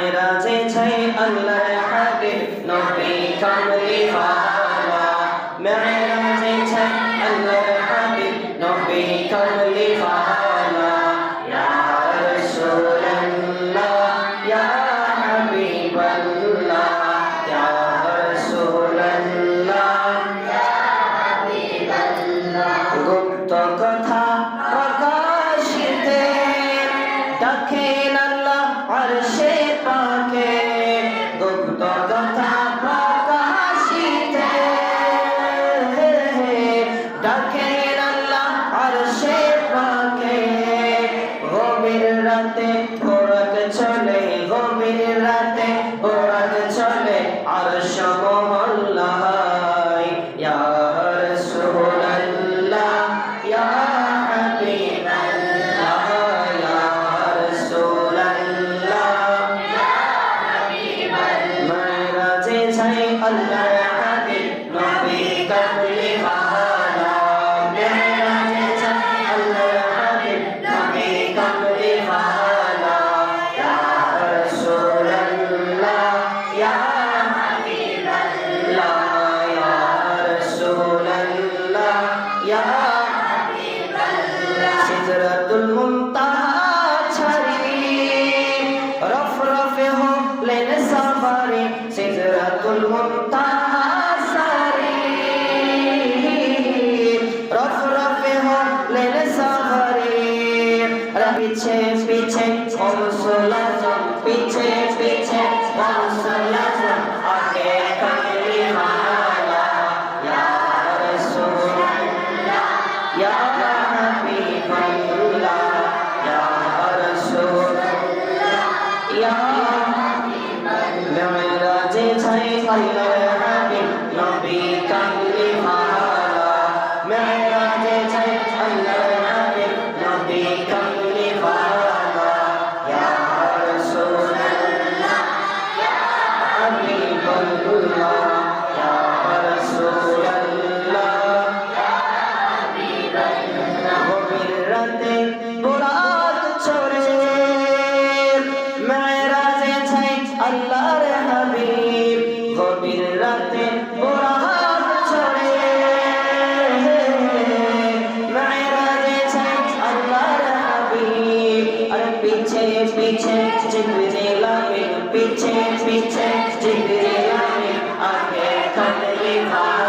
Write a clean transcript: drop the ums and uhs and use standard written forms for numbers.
মেরাজে ছাই আল্লাহর হাবিব নবী কামলি ওয়ালা মেরাজে ছাই আল্লাহর হাবিব নবী কামলি ওয়ালা ইয়া রাসূলুল্লাহ ইয়া হাবিবাল্লাহ ইয়া রাসূলুল্লাহ ইয়া হাবিবাল্লাহ গুপ্ত কথা প্রকাশিতে ডাকেন আল্লাহ আরশে পাকে গুপ্ত কথা প্রকাশিতে ডাকেন আল্লাহ আরশে পাকে গভীর রাতে ওরাক চলে গভীর রাতে ওরাক চলে আরশ মহল্লায় ইয়া রাসূলুল্লাহ ইয়া হাবিবাল্লাহ ইয়া রাসূলুল্লাহ ইয়া হাবিবাল্লাহ মেরাজে ছাই আল্লাহর হাবিব নবী কামলি ওয়ালা মেরাজে ছাই আল্লাহর হাবিব নবী কামলি ওয়ালা ইয়া রাসূলুল্লাহ ইয়া হাবিবাল্লাহ ইয়া রাসূলুল্লাহ ইয়া হাবিবাল্লাহ সিদরাতুল মুনতাহা ছাড়ি রফরফে হলেন সাফারি সিদরাতুল মুনতাহা ছাড়ি রফরফে হলেন সাফারি পিছে পিছে কৌশল আজম পিছে পিছে কৌশল আজম আগে কামলি ওয়ালা ইয়া রাসূলুল্লাহ ইয়া হাবিবাল্লাহ ইয়া রাসূলুল্লাহ ইয়া হাবিবাল্লাহ মেরাজে ছাই আল্লাহর হাবিব নবী কামলি ওয়ালা মেরাজে ছাই আল্লাহর হাবিব নবী কামলি ওয়ালা ইয়া রাসূলুল্লাহ ইয়া হাবিবাল্লাহ ইয়া রাসূলুল্লাহ ইয়া হাবিবাল্লাহ গভীর রাতে বুরাক চড়ে মেরাজে ছাই আল্লাহর হাবিব গভীর রাতে বুরাক চড়ে মেরাজে ছাই আল্লাহর হাবিব আর পিছে পিছে জিবরিল আমিন পিছে পিছে জিবরিল আমিন আগে কামলি ওয়ালা